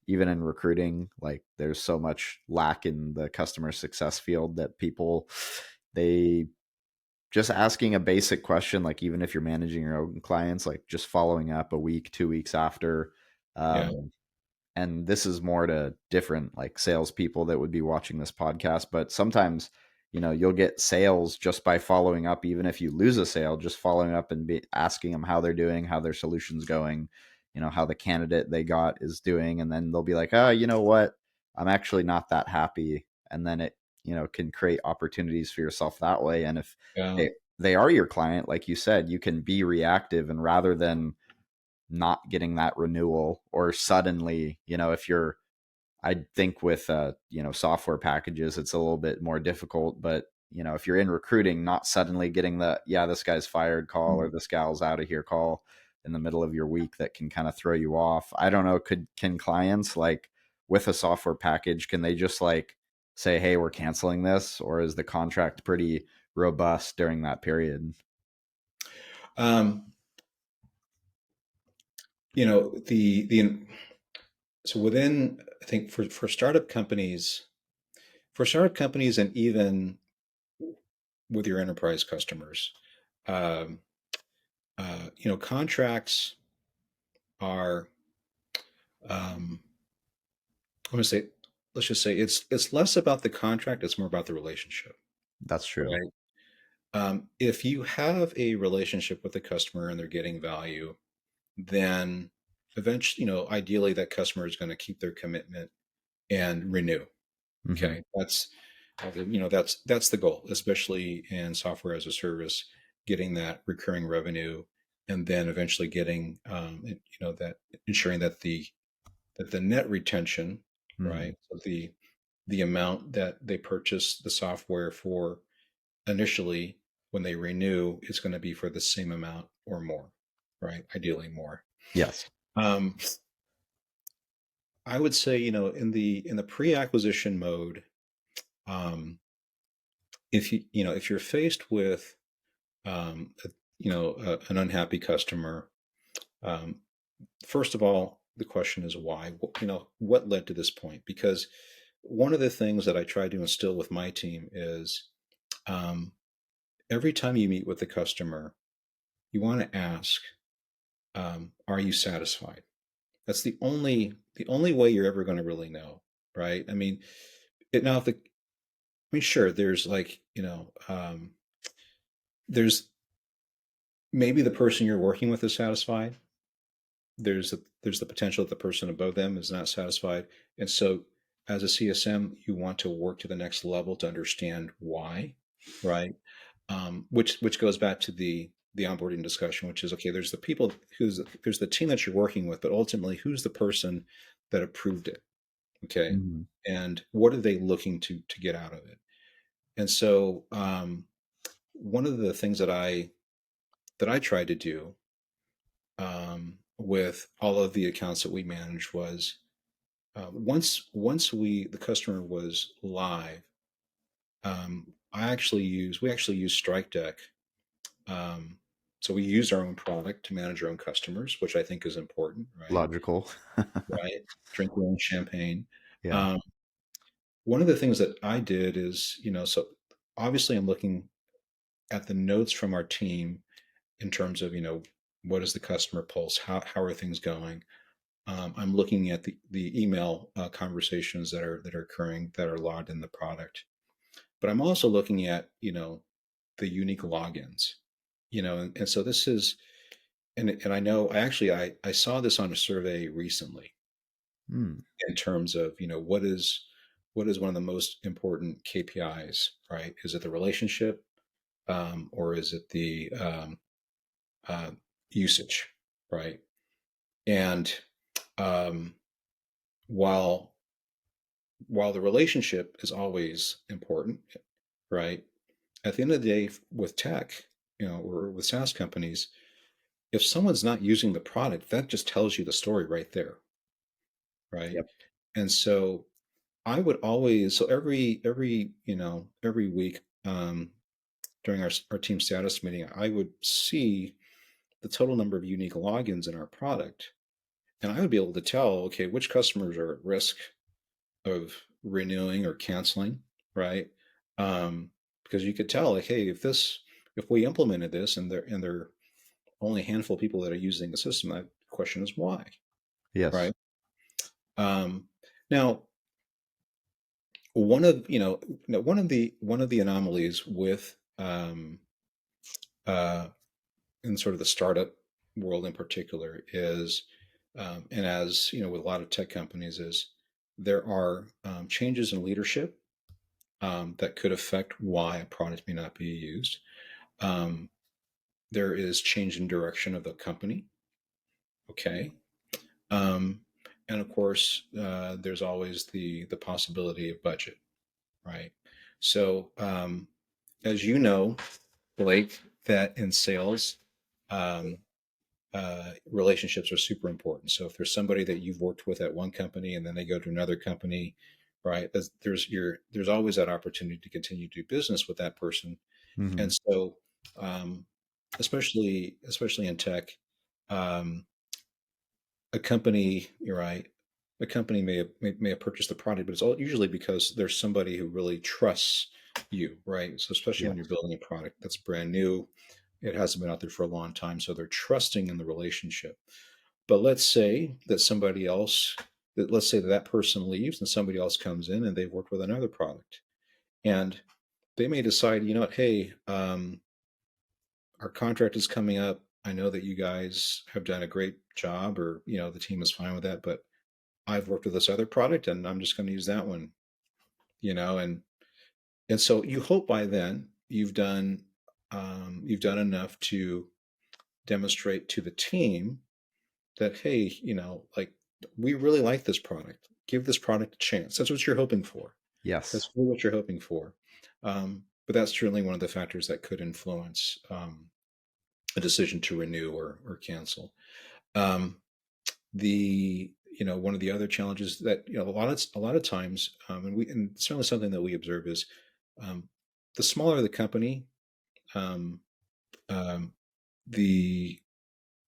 in recruiting, like there's so much lack in the customer success field that people, they just asking a basic question, like even if you're managing your own clients, like just following up a week, 2 weeks after, Yeah, um, and this is more to different like salespeople that would be watching this podcast. But sometimes, you'll get sales just by following up, even if you lose a sale, just following up and asking them how they're doing, how their solution's going, how the candidate they got is doing, and then they'll be like, oh, you know what, I'm actually not that happy, and then it can create opportunities for yourself that way. And if yeah, they are your client, like you said, you can be reactive, and rather than not getting that renewal or suddenly, if you're, I think with software packages it's a little bit more difficult, but if you're in recruiting, not suddenly getting the, yeah, this guy's fired call or mm. this gal's out of here call in the middle of your week, that can kind of throw you off. I don't know, can clients, like, with a software package, can they just like say, hey, we're canceling this, or is the contract pretty robust during that period? Um, the so within, I think, for startup companies, for startup companies and even with your enterprise customers, um, contracts are, um, I'm going to say, let's just say it's less about the contract, it's more about the relationship, That's true. right? If you have a relationship with the customer and they're getting value, then eventually, ideally that customer is going to keep their commitment and renew. Hmm. Okay, that's the goal, especially in software as a service, getting that recurring revenue, and then eventually getting that ensuring that the net retention, Hmm. right? So the amount that they purchase the software for initially when they renew is going to be for the same amount or more, right? Ideally more. Yes. Um, I would say, in the pre-acquisition mode, um, if you're faced with an unhappy customer, um, first of all, the question is why. What led to this point? Because one of the things that I try to instill with my team is, um, every time you meet with the customer, you want to ask, "Are you satisfied?" That's the only way you're ever going to really know, right? I mean, sure, there's like, there's maybe the person you're working with is satisfied. There's the potential that the person above them is not satisfied, and so as a CSM, you want to work to the next level to understand why, right? Which goes back to the onboarding discussion, which is okay. There's the team that you're working with, but ultimately, who's the person that approved it? Okay, Hmm. and what are they looking to get out of it? And so, one of the things that I tried to do, with all of the accounts that we managed was, once the customer was live, we actually use Strikedeck. Um, so we use our own product to manage our own customers, which I think is important, right? Logical. Right. Drink your own champagne. Yeah. Um, One of the things that I did is, so obviously I'm looking at the notes from our team in terms of, what is the customer pulse? How are things going? I'm looking at the email conversations that are occurring that are logged in the product, but I'm also looking at, the unique logins, and so this is, and I know I saw this on a survey recently Mm. in terms of, what is one of the most important KPIs, right? Is it the relationship, or is it the uh, usage, right? And um, while while the relationship is always important, right? At the end of the day, with tech, or with SaaS companies, if someone's not using the product, that just tells you the story right there, right? Yep. And so I would always, so every week, during our team status meeting, I would see the total number of unique logins in our product, and I would be able to tell, okay, which customers are at risk of renewing or canceling, right? Because you could tell, like, hey, if we implemented this and there are only a handful of people that are using the system, the question is why, Yes. right? Um, Now, one of you know no, one of the anomalies with, uh, in sort of the startup world in particular is, and as you know, with a lot of tech companies, is there are changes in leadership that could affect why a product may not be used. Um, there is change in direction of the company. Okay. Um, and of course, there's always the possibility of budget, right? So, as you know, Blake, that in sales, um, relationships are super important. So if there's somebody that you've worked with at one company and then they go to another company, right? There's always that opportunity to continue to do business with that person. Hmm. And so, um, especially in tech, um, a company, you're right. a company may have purchased the product, but it's usually because there's somebody who really trusts you, right? So especially when you're Yes. building a product that's brand new, it hasn't been out there for a long time, so they're trusting in the relationship. But let's say that that person leaves and somebody else comes in and they've worked with another product, and they may decide, you know what, hey, our contract is coming up. I know that you guys have done a great job, or the team is fine with that, but I've worked with this other product and I'm just going to use that one, and so you hope by then you've done enough to demonstrate to the team that, hey, like, we really like this product. Give this product a chance. That's what you're hoping for. Yes. That's really what you're hoping for. But that's certainly one of the factors that could influence a decision to renew or cancel. Um, the One of the other challenges that a lot of times, and certainly something that we observe is, um, the smaller the company, um, um, the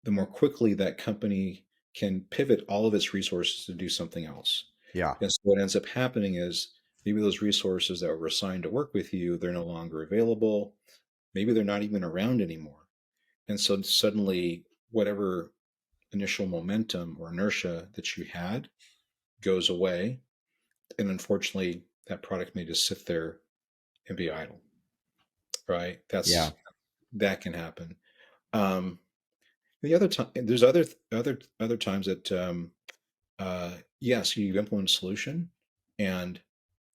the more quickly that company can pivot all of its resources to do something else. Yeah. And so what ends up happening is maybe those resources that were assigned to work with you, they're no longer available. Maybe they're not even around anymore. And so suddenly, whatever initial momentum or inertia that you had goes away. And unfortunately, that product may just sit there and be idle, right? Yeah. That can happen. Um, the other time, there's other times that, yes, you implement a solution, and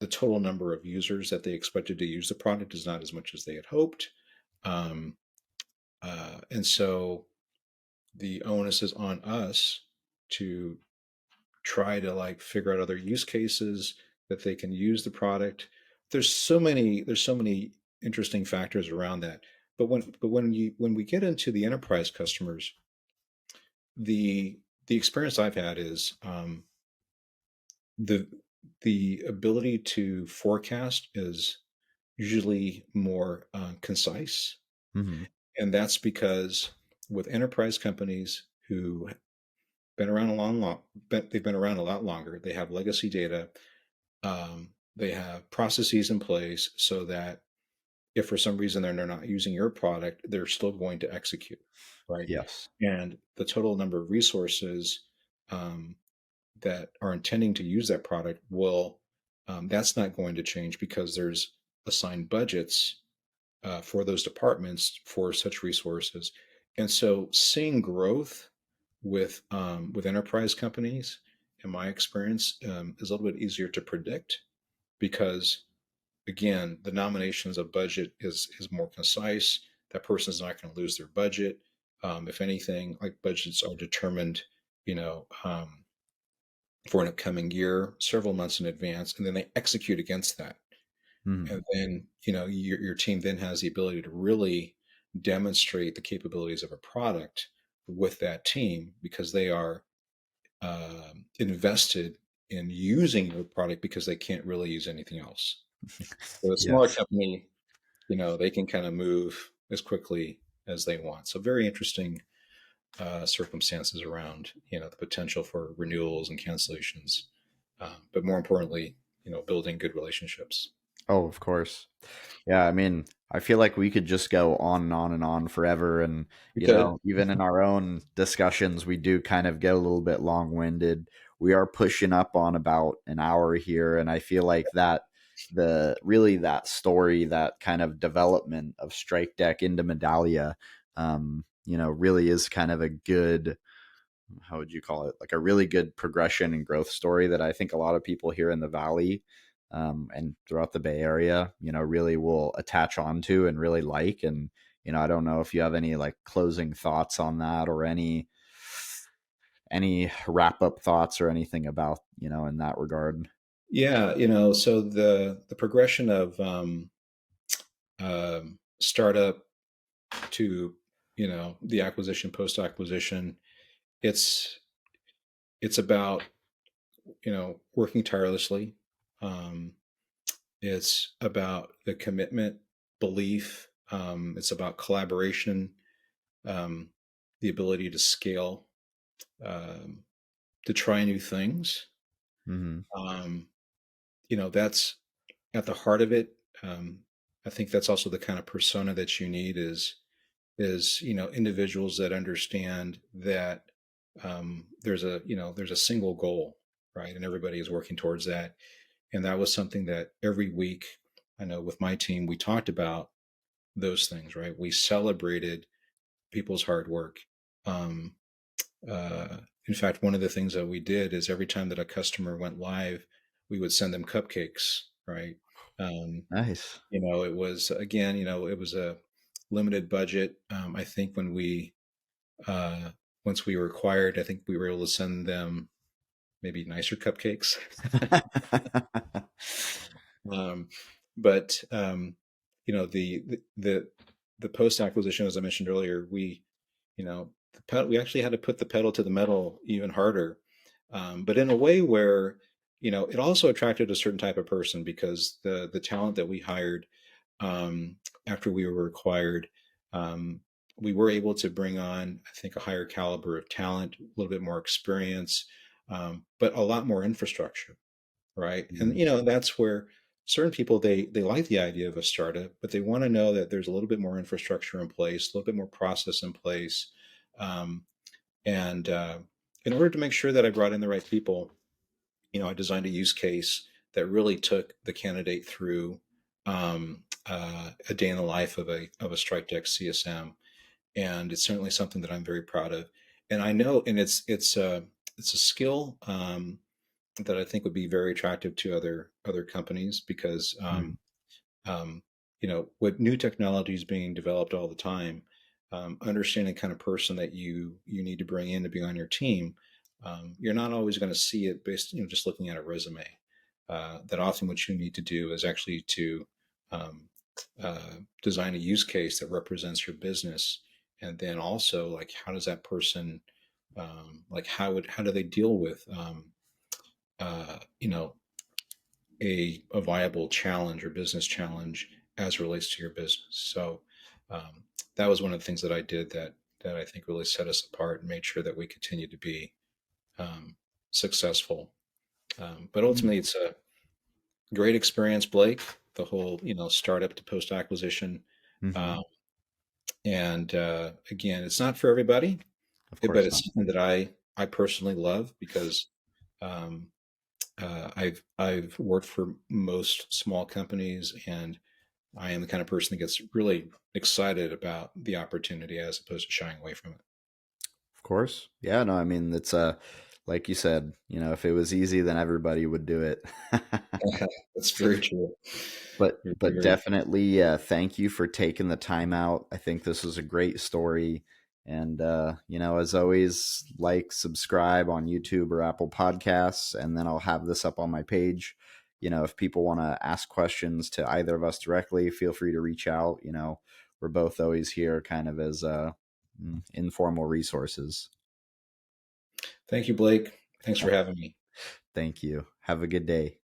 the total number of users that they expected to use the product is not as much as they had hoped. Um, and so the onus is on us to try to, like, figure out other use cases that they can use the product. There's so many interesting factors around that. When we get into the enterprise customers, the the experience I've had is, the the ability to forecast is usually more concise, Hmm. and that's because with enterprise companies who been around a long, they've been around a lot longer. They have legacy data. They have processes in place so that if for some reason they're not using your product, they're still going to execute, right? Yes. And the total number of resources um, that are intending to use that product will that's not going to change because there's assigned budgets for those departments for such resources. And so seeing growth with enterprise companies, in my experience, is a little bit easier to predict because, again, the nominations of budget is more concise. That person's not going to lose their budget. If anything, like, budgets are determined, you know, for an upcoming year, several months in advance, and then they execute against that. Hmm. And then, your team then has the ability to really demonstrate the capabilities of a product with that team because they are invested in using your product because they can't really use anything else. With a smaller Yes. company, they can kind of move as quickly as they want. So very interesting circumstances around, the potential for renewals and cancellations, but more importantly, building good relationships. Oh, of course. Yeah, I mean, I feel like we could just go on and on and on forever. And, We could. even in our own discussions, we do kind of get a little bit long winded. We are pushing up on about an hour here. And I feel like that that story, that kind of development of Strike Deck into Medallia, really is kind of a good, how would you call it, like a really good progression and growth story that I think a lot of people here in the valley, and throughout the Bay Area, really will attach onto and really like. And I don't know if you have any like closing thoughts on that, or any wrap up thoughts or anything about, in that regard. Yeah, so the progression of startup to, the acquisition, post acquisition, it's it's about, working tirelessly. Um, it's about the commitment, belief. It's about collaboration, um, the ability to scale, um, to try new things. Mm-hmm. Um, that's at the heart of it. I think that's also the kind of persona that you need is individuals that understand that there's a single goal, right, and everybody is working towards that. And that was something that every week, I know with my team, we talked about those things, right? We celebrated people's hard work. Um, uh, in fact, one of the things that we did is every time that a customer went live, we would send them cupcakes, right? Um, Nice. it was, again, it was a limited budget. I think uh, once we were acquired, I think we were able to send them maybe nicer cupcakes. um, but the post acquisition, as I mentioned earlier, we actually had to put the pedal to the metal even harder, but in a way where it also attracted a certain type of person because the talent that we hired um, after we were acquired, um, we were able to bring on, I think, a higher caliber of talent, a little bit more experience, but a lot more infrastructure, right? And Mm, that's where certain people they like the idea of a startup, but they want to know that there's a little bit more infrastructure in place, a little bit more process in place, um, and in order to make sure that I brought in the right people, I designed a use case that really took the candidate through a day in the life of a Strikedeck CSM, and it's certainly something that I'm very proud of. And I know, and it's a skill that I think would be very attractive to other companies because mm, with new technologies being developed all the time, understanding the kind of person that you need to bring in to be on your team, you're not always going to see it based, just looking at a resume. That often what you need to do is actually to um, design a use case that represents your business, and then also like how does that person, like how do they deal with uh, you know a viable challenge or business challenge as it relates to your business. So that was one of the things that I did that I think really set us apart and made sure that we continue to be um, successful. But mm, ultimately, it's a great experience, Blake. The whole startup to post acquisition, mm-hmm. um, and again, it's not for everybody, Of but course not. it's something that I personally love because um, I've worked for most small companies, and I am the kind of person that gets really excited about the opportunity as opposed to shying away from it. Of course. Yeah, no, I mean, it's like you said, if it was easy, then everybody would do it. That's very true. But Very, but very definitely thank you for taking the time out. I think this was a great story. And as always, like, subscribe on YouTube or Apple Podcasts, and then I'll have this up on my page. If people want to ask questions to either of us directly, feel free to reach out. We're both always here kind of as informal resources. Thank you, Blake. Thanks for having me. Thank you. Have a good day.